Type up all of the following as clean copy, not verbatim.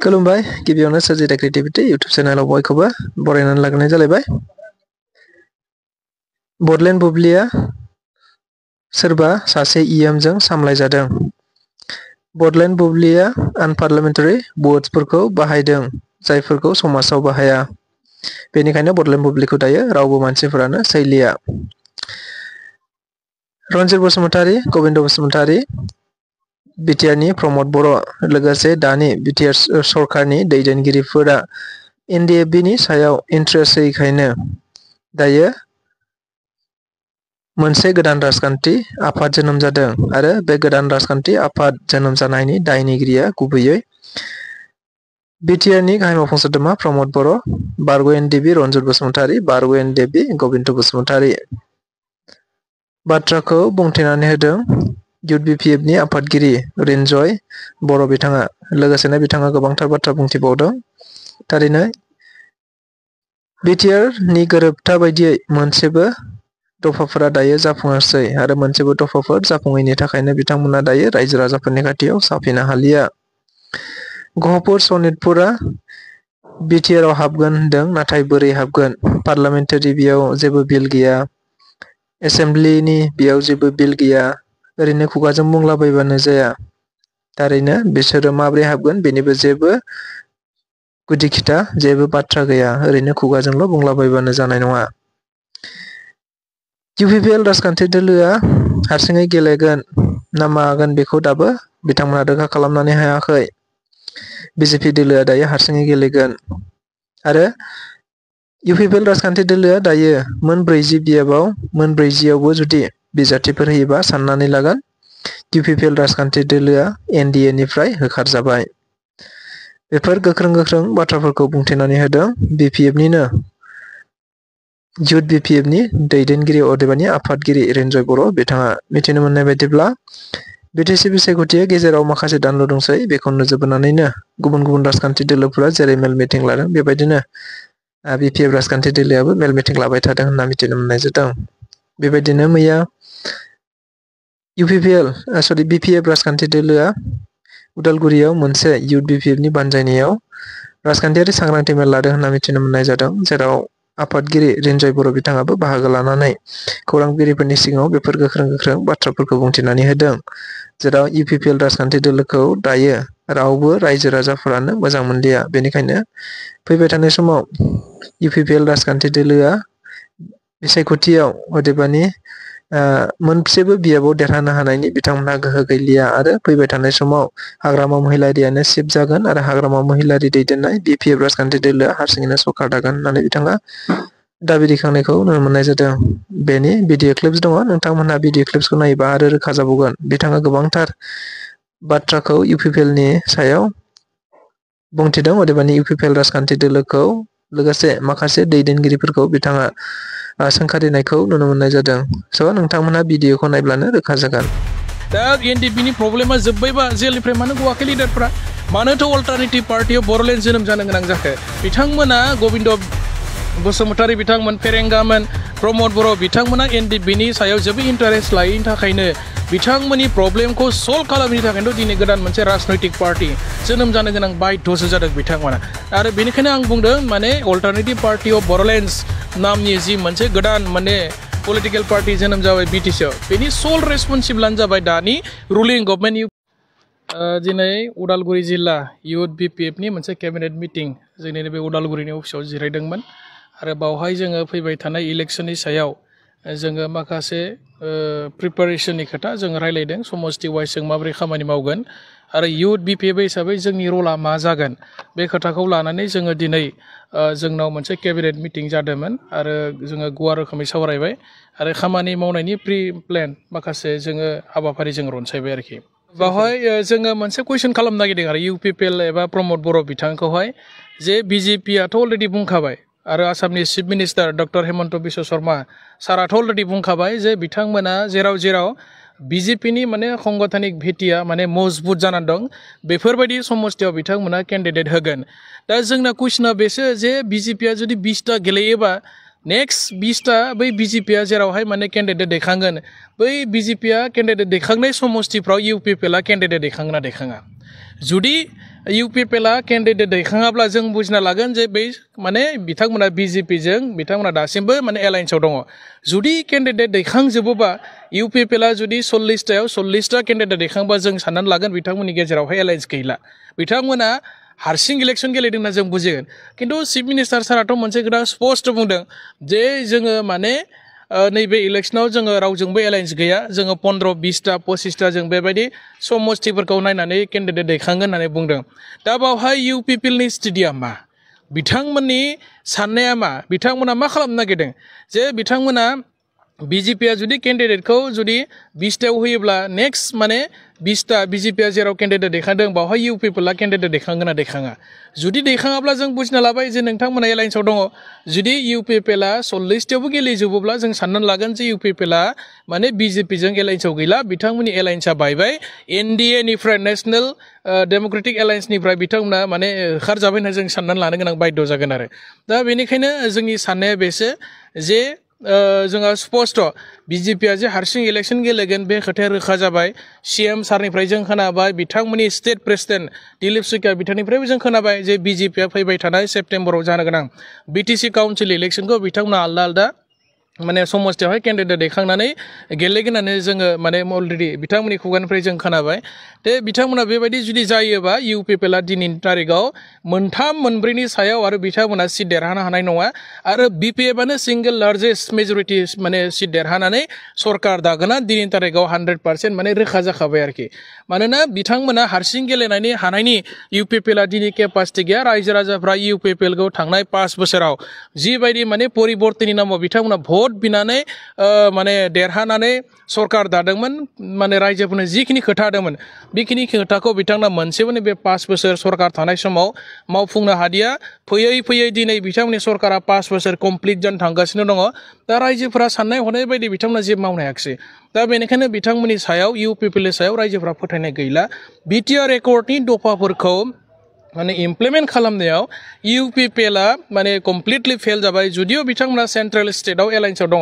खुलुमबाय गिबियावनो सोरजिथा creativity YouTube चेनेलाव बयखौबो बरायनानै लाग्रोनाय जालायबाय। बडलेण्ड बुब्लिया सोरबा सासे इएमजों सामलायजादों। बडलेण्ड बुब्लिया आनपार्लियामेन्टारि वर्ड्सफोरखौ बाहायदों जायफोरखौ समाजाव बाहाया। बेनिखायनो बडलेण्ड बुब्लिखौ दायो रावबो मानसिफोरानो सैलिया। रन्जित बसुमतारी, गबिन्द बसुमतारी, बिटिआरनि प्रमद बर' लोगोसे दानि बिटिआर सरकारनि दैदेनगिरिफोरा एनडिएफबिनि सायाव इन्ट्रेस्ट होयैखायनो दायो मोनसे गोदान राजखान्थि आफाद जोनोम जादों आरो बे गोदान राजखान्थि आफाद जोनोम जानायनि दायनिगिरिया गुबैयै बिटिआरनि गाहाय मावफुं सोद्रोमा प्रमद बर', बारग' एनडिएफबि रन्जित बसुमतारी, बारग' एनडिएफबि गबिन्द बसुमतारी। बाथ्राखौ बुंथिनानै होदों इउथ बिपिएफनि आफादगिरि रिन्जय बर' बिथाङा। लोगोसेनो बिथाङा गोबांथार बाथ्रा बुंथिबावदों। थारैनो बिटिआरनि गोरोबथा बायदियै मोनसेबो दफाफोरा दायो जाफुङासै आरो मोनसेबो दफाफोर जाफुङैनि थाखायनो बिथांमोना दायो रायजो राजाफोरनि खाथियाव साफिनो हालिया। गहपुर सनितपुरा बिटिआरआव हाबगोन होनदों, नाथाय बोरै हाबगोन? पार्लियामेन्टारि बेयाव जेबो बिल गैया, एसेम्बलिनि बेयाव जेबो बिल गैया, ओरैनो खुगाजों बुंलाबायबानो जाया। थारैनो बिसोरो माब्रै हाबगोन बेनिबो जेबो गुदि खिथा जेबो बाथ्रा गैया, ओरैनो खुगाजोंल' बुंलाबायबानो जानाय नङा। इउपिपिएल राजखान्थि दोलोआ हारसिङै गेलेगोन ना मागोन बेखौ दाबो बिथांमोना रोखा खालामनानै हायाखै। बिजेपि दोलोआ दायो हारसिङै गेलेगोन आरो इउपिपिएल राजखान्थि दोलोआ दायो मोन 40 बियाबाव मोन 40आवबो जुदि बिजाथिफोर होयोबा साननानै लागोन इउपिपिएल राजखान्थि दोलोआ एनडिएनिफ्राय होखारजाबाय। बेफोर गोख्रों बाथ्राफोरखौ बुंथिनानै होदों बिपिएफनिनो इउथ बिपिएफनि दैदेनगिरि अदेबानि आफादगिरि रिन्जय बर' बिथाङा। मिथिनो मोननाय बायदिब्ला बिटिसि बिसायख'थिया गेजेराव माखासे दानल' दंसै, बेखौ नोजोर बोनानैनो गुबुन गुबुन राजखान्थि दोलोफोरा जेरै मेल मिटिं लादों बेबायदिनो बिपिएफ राजखान्थि दोलोआबो मेल मिटिं लाबाय थादों होनना मिथिनो मोननाय जादों। बेबायदिनो मैया बिपिएफ राजखान्थि दोलोआ उदालगुरियाव मोनसे इउथ बिपिएफनि बानजायनायाव राजखान्थियारि सांग्रांथि मेल लादों होनना मिथिनो मोननाय जादों, जेराव आफादगिरि रिन्जय बर' बिथाङाबो बाहागो लानानै खौरांगिरिफोरनि सिगाङाव बेफोर गोख्रों बाथ्राफोरखौ बुंथिनानै होदों, जेराव इउपिपिएल राजखान्थि दोलोखौ दायो रावबो रायजो राजाफोरानो मोजां मोनलिया। बेनिखायनो फैबाय थानाय समाव इउपिपिएल राजखान्थि दोलोआ बिसायख'थियाव अदेबानि मोनसेबो बियाबाव देरहानो हानायनि बिथांमोनहा गोहो गैलिया आरो फैबाय थानाय समाव हाग्रामा महिलारियानो चिफ जागोन आरो हाग्रामा महिलारि दैदेननाय बिपिएफ राजखान्थि दोलोआ हारसिङैनो सरकार दागोन होननानै बिथाङा दाबि दैखांनायखौ नुनो मोननाय जादों। बेनि भिडिअ क्लिप्स दङ, नोंथांमोनहा भिडिअ क्लिप्सखौ नायोबा आरो रोखा जाबावगोन। बिथाङा गोबांथार बाथ्राखौ इउपिपिएलनि सायाव बुंथिदों, अदेबानि इउपिपिएल राजखान्थि दोलोखौ लोगोसे माखासे दैदेनगिरिफोरखौ बिथाङा सोंखारिनायखौ नुनो मोननाय जादों। स' नोंथांमोनहा भिडिअखौ नायब्लानो रोखा जागोन। दा एनडिएफबिनि प्रब्लेमा जोब्बायबा जेलनिफ्राय मानो गवाखै लिडारफ्रा? मानोथो अल्टारनेटिभ पार्टियाव बर'लेण्ड जोनोम जानो गोनां जाखो? बिथांमोना गबिन्द बसुमतारी बिथांमोन, फेरेंगामोन, प्रमद बर' बिथांमोना एनडिएफबिनि सायाव जेबो इन्टारेस्ट लायैनि थाखायनो बिथांमोननि प्रब्लेमखौ सल्भ खालामनो थाखायनोथ' दिनै गोदान मोनसे राजनैतिक पार्टि जोनोम जानो गोनां बाध्यसो जादों बिथांमोना। आरो बेनिखायनो आं बुंदों माने अल्टारनेटिभ पार्टि अफ बर'लेण्ड नामनि जि मोनसे गोदान माने पलिटिकेल पार्टि जोनोम जाबाय बिटिसिआव, बेनि सल रेसपन्सिबलानो जाबाय दानि रुलिं गभर्नमेन्ट। दिनै उदालगुरि जिल्ला इउथ बिपिएफनि मोनसे केबिनेट मिटिं जोंनि नैबे उदालगुरिनि अफिसाव जिरायदोंमोन आरो बावहाय जोङो फैबाय थानाय इलेक्सननि सायाव जोङो माखासे प्रिपारेसननि खोथा जोङो रायलायदों, समस्ति वाइज जों माबोरै खामानि मावगोन आरो इउथ बिपिएफ हिसाबै जोंनि रला मा जागोन बे खोथाखौ लानानै जोङो दिनै जोंनाव मोनसे केबिनेट मिटिं जादोंमोन आरो जोङो गुवार रोखोमै सावरायबाय आरो खामानि मावनायनि प्रि प्लेन माखासे जोङो हाबाफारि जों रनसायबाय आरोखि। बावहाय जोङो मोनसे कुइसन खालामनो नागिरदों आरो इउपिपिएल एबा प्रमद बर' बिथांखौहाय जे बिजेपिआथ' अलरेडि बुंखाबाय आरो आसामनि chief minister doctor Himanta Biswa Sarma साराथ' अलरेडि बुंखाबाय जे बिथांमोना जेराव बिजेपिनि माने संगठनिक भिटिया माने मजबुत जानानै दं बेफोरबायदि समस्तियाव बिथांमोना केन्डिडेट होगोन। दा जोंना कुइसना बेसो जे बिजेपिया जुदि 20टा गेलेयोबा नेक्स्ट 20टा बै बिजेपिया जेरावहाय माने केन्डिडेट दैखांगोन बै बिजेपिया केन्डिडेट दैखांनाय समस्तिफ्राव इउपिपिएलआ केन्डिडेट दैखांना दैखाङा जुदि इउपिपिएलआ केन्डिडेट दैखाङाब्ला जों बुजिना लागोन जे बै माने बिथांमोना बिजेपिजों बिथांमोना दासिमबो माने एलायन्सआव दङ जुदि केन्डिडेट दैखांजोबोबा इउपिपिएलआ जुदि 40टायाव 40टा केन्डिडेट दैखांबा जों साननानै लागोन बिथांमोननि गेजेरावहाय एलायन्स गैला बिथांमोना हारसिं इलेक्शन गेलेदों होनना जों बुजिगोन किन्तु चिफ मिनिस्टार साराथ' मोनसे खोथा स्पष्ट बुंदों जे जोङो माने नैबे इलेक्शनाव जोङो रावजोंबो एलायन्स गैया जोङो 15-20टा 25टा जों बेबायदि समस्तिफोरखौ नायनानै केन्डिडेट दैखांगोन होननानै बुंदों दा बावहाय इउपिपिएलनि स्टेडिया मा बिथांमोननि साननाया मा बिथांमोना मा खालामनो नागिरदों जे बिथांमोना बिजेपिया जुदि केन्डिडेटखौ जुदि 20टायाव होयोब्ला नेक्स्ट माने 20टा बिजेपिया जेराव केन्डिडेट दैखांदों बावहाय इउपिपिएलआ केन्डिडेट दैखांगोन ना दैखाङा जुदि दैखाङाब्ला जों बुजिना लाबाय जे नोंथांमोना एलायन्सआव दङ जुदि इउपिपिएलआ 40टायावबो गेलेजोबोब्ला जों साननानै लागोन जे इउपिपिएलआ माने बिजेपिजों एलायन्सआव गैला बिथांमोननि एलायन्सआ बायबाय एनडिएनिफ्राय नेशनेल डेम'क्रेटिक एलायन्सनिफ्राय बिथांमोना माने होखारजाबाय होनना जों साननानै लानो गोनां बाध्य जागोन आरो दा बेनिखायनो जोंनि साननाया बेसो जे जोंहा स्पष्ट बिजेपिया जे हारसिं इलेक्शन गेलेगोन बे खोथाया रोखा जाबाय सीएम सारनिफ्राय जों खोनाबाय बिथांमोननि स्टेट प्रेसिडेन्ट दिलीप सुइकिया बिथांनिफ्रायबो जों खोनाबाय जे बिजेपिया फैबाय थानाय सेप्तेम्बराव जानो गोनां बिटिसि काउन्सिल इलेक्शनखौ बिथांमोना आलदा आलदा माने समस्तियावहाय केन्डिडेट दैखांनानै गेलेगोन होननानै जोङो माने अलरेडि बिथांमोननि खुगानिफ्राय जों खोनाबाय दे बिथांमोना बेबायदि जुदि जायोबा इउपिपिएलआ दिनैनि तारिखआव 3-4नि सायाव आरो बिथांमोना सिट देरहानो हानाय नङा आरो बिपिएफआनो सिंगल लार्जेस्ट मेजरिटि माने सिट देरहानानै सरकार दागोना दिनैनि तारिखआव 100% माने रोखा जाखाबाय आरोखि मानोना बिथांमोना हारसिं गेलेनायनि हानायनि इउपिपिएलआ दिनै केपासिटि गैया रायजो राजाफ्रा इउपिपिएलखौ थांनाय 5 बोसोराव जिबायदि माने परिबर्तननि नामाव बिथांमोना भट बिनानै माने देरहानानै सरकार दादोंमोन माने रायजोफोरनो जिखिनि खोथा होदोंमोन बेखिनि खोथाखौ बिथांमोना मोनसेबो बे 5 बोसोर सरकार थानाय समाव मावफुंनो हादिया फैयै फैयै दिनै बिथांमोननि सरकारा 5 बोसोर कमप्लिट जानो थांगासिनो दङ दा रायजोफोरा साननाय हनाय बायदि बिथांमोना जेबो मावनो हायाखिसै दा बेनिखायनो बिथांमोननि सायाव इउपिपिएलनि सायाव रायजोफोरा फोथायनाय गैला बिटिआर एकर्डनि दफाफोरखौ माने इमप्लिमेन्ट खालामनायाव इउपिपिएलआ माने कमप्लिटलि फेल जाबाय जुदिও बिथांमोना सेन्ट्रेल स्टेटआव एलायन्सआव दङ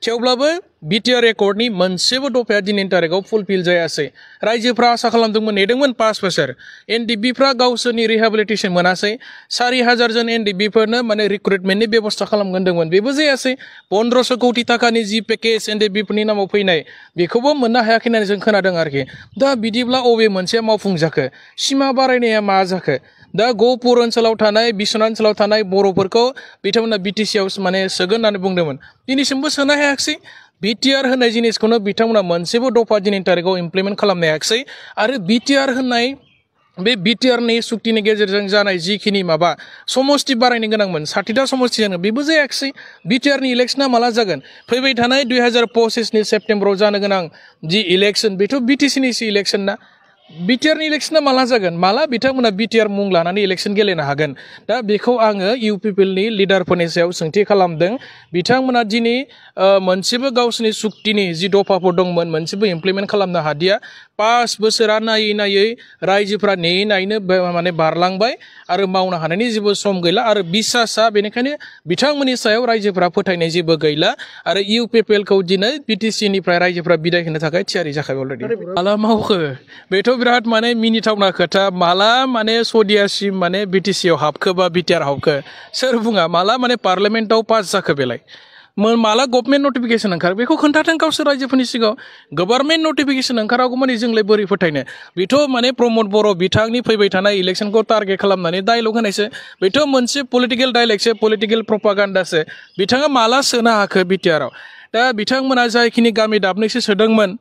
थेवब्लाबो बिटिआर एकर्डनि मोनसेबो दफाया दिनैनि तारिखआव फुलफिल जायासै रायजोफ्रा आसा खालामदोंमोन नेदोंमोन 5 बोसोर एनडिबिफ्रा गावसोरनि रिहेबिलिटेसन मोनासै 4000 जन एनडिबिफोरनो माने रिक्रुटमेन्टनि बेबस्था खालामगोनदोंमोन बेबो जायासै 1500 कोटि थाखानि जि पेकेज एनडिबिफोरनि नामाव फैनाय बेखौबो मोननो हायाखै होननानै जों खोनादों आरोखि दा बिदिब्ला अबे मोनसेया मावफुंजाखो सिमा बारायनाया मा जाखो दा गहपुर ओनसोलाव थानाय बिश्वनाथ ओनसोलाव थानाय बर'फोरखौ बिथांमोना बिटिसिआव माने सोगोन होननानै बुंदोंमोन दिनैसिमबो सोनो हायाखिसै बिटिआर होननाय जिनिसखौनो बिथांमोना मोनसेबो दफा दिनैनि तारिखआव इमप्लिमेन्ट खालामनो हायाखिसै आरो बिटिआर होननाय बे बिटिआरनि सुक्तिनि गेजेरजों जानाय जिखिनि माबा समस्ति बारायनो गोनांमोन 60टा समस्ति जानो बेबो जायाखिसै बिटिआरनि इलेक्शना माला जागोन फैबाय थानाय 2025नि सेप्तेम्बराव जानो गोनां जि इलेक्शन बेथ' बिटिसिनिसो इलेक्शन ना बिटिआरनि इलेक्शना माला जागोन माला बिथांमोना बिटिआर मुं लानानै इलेक्शन गेलेनो हागोन दा बेखौ आङो इउपिपिएलनि लिडारफोरनि सायाव सोंथि खालामदों बिथांमोना दिनै मोनसेबो गावसोरनि सुक्तिनि जि दफाफोर दंमोन मोनसेबो इमप्लिमेन्ट खालामनो हादिया 5 बोसोरा नायै नायै रायजोफ्रा नेयै नायैनो माने बारलांबाय आरो मावनो हानायनि जेबो सम गैला आरो बिसासा बेनिखायनो बिथांमोननि सायाव रायजोफ्रा फोथायनाय जेबो गैला आरो इउपिपिएलखौ दिनै बिटिसिनिफ्राय रायजोफ्रा बिदाय होनो थाखाय थियारि जाखाबाय अलरेडि माला मावखो बेथ' बिराद माने मिनिथावना खोथा माला माने सदियासिम माने बिटिसिआव हाबखो बा बिटिआर हाबखो सोर बुङा माला माने पार्लियामेन्टआव पास जाखो बेलाय माला गभर्नमेन्ट नटिफिकेशन ओंखार बेखौ खोन्थाथों गावसोर रायजोफोरनि सिगाङाव गभर्नमेन्ट नटिफिकेशन ओंखारागौ माने जोंलाय बोरै फोथायनो बेथ' माने प्रमद बर' बिथांनि फैबाय थानाय इलेक्शनखौ टारगेट खालामनानै डायलग होनायसो बेथ' मोनसे पलिटिकेल डायलगसो पलिटिकेल प्रपागान्डासो बिथाङा माला सोनो हाखो बिटिआरआव दा बिथांमोना जायखिनि गामि दाबनैसो सोदोंमोन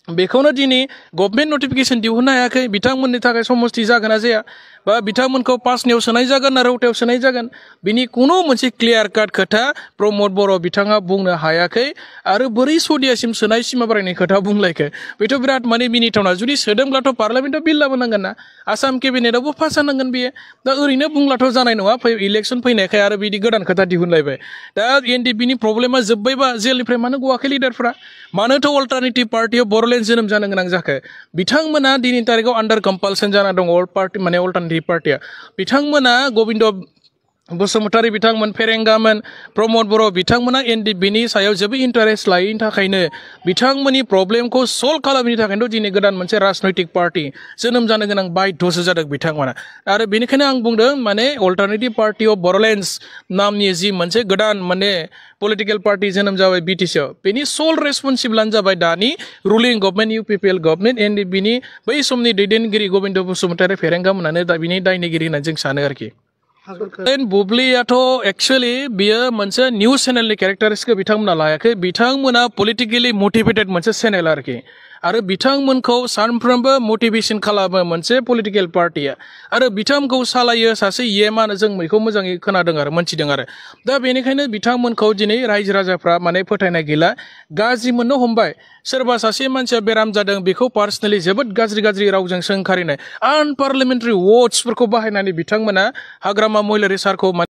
बेखौनो दिनै गभर्नमेन्ट नटिफिकेशन दिहुननो हायाखै बिथांमोननि थाखाय समस्ति जागोन ना जाया बा बिथांमोनखौ पासनियाव सोनाय जागोन ना रौतायाव सोनाय जागोन बिनि खुनु मोनसे क्लियार काट खोथा प्रमद बर' बिथाङा बुंनो हायाखै आरो बोरै सदियासिम सोनाय सिमा बारायनाय खोथा बुंलायखो बेथ' बिराद माने मिनिथावना जुदि सोदोंब्लाथ' पार्लियामेन्टआव बिल लाबोनांगोन ना आसाम केबिनेटआवबो पास जानांगोन बेयो दा ओरैनो बुंब्लाथ' जानाय नङा इलेक्शन फैनायखाय आरो बिदि गोदान खोथा दिहुनलायबाय दा एनडिपिनि प्रब्लेमा जोब्बायबा जेलनिफ्राय मानो गवाखै लिडारफ्रा मानोथ' अल्टारनेटिभ पार्टियाव बर'लेण्ड जोनोम जानो गोनां जाखो बिथांमोना दिनैनि तारिखआव आन्डार कम्पालसन जाना दङ पार्टि माने अल्टारनेटिभ पार्टिया बिथांमोना गबिन्द बसुमतारी बिथांमोन फेरेंगामोन प्रमद बर' बिथांमोना एनडिपिनि सायाव जेबो इन्टारेस्ट लायैनि थाखायनो बिथांमोननि प्रब्लेमखौ सल्भ खालामनो थाखायनोथ' दिनै गोदान मोनसे राजनैतिक पार्टी जोनोम जानो गोनां बाध्यसो जादों बिथांमोना आरो बेनिखायनो आं बुंदों माने अल्टारनेटिभ पार्टी अफ बर'लेण्डस नामनि जि मोनसे गोदान माने पलिटिकेल पार्टी जोनोम जाबाय बिटिसिआव बेनि सल रेसपन्सिबलानो जाबाय दानि रुलिं गभर्नमेन्ट इउपिपिएल गभर्नमेन्ट एनडिपिनि बै समनि दैदेनगिरि गबिन्द बसुमतारी फेरेंगामोनानो दा बिनि दायनिगिरि होननानै जों सानो आरोखि बुब्लियाथ' एक्चुअलि बियो मोनसे निउज चेनेलनि केरेक्टारिस्टखौ बिथांमोना लायाखै बिथांमोना पलिटिकेलि मटिभेटेड मोनसे चेनेल आरोखि आरो बिथांमोनखौ सानफ्रोमबो मटिभेसन खालामो मोनसे पलिटिकेल पार्टिया आरो बिथांमोनखौ सालायो सासे इएमआनो जों बेखौ मोजाङै खोनादों आरो मोनथिदों आरो दा बेनिखायनो बिथांमोनखौ दिनै रायजो राजाफ्रा माने फोथायनाय गैला गाज्रि मोननो हमबाय सोरबा सासे मानसिया बेराम जादों बेखौ पार्सनेलि जोबोद गाज्रि रावजों सोंखारिनाय आनपार्लियामेन्टारि वर्ड्सफोरखौ बाहायनानै बिथांमोना हाग्रामा महिलारि सारखौ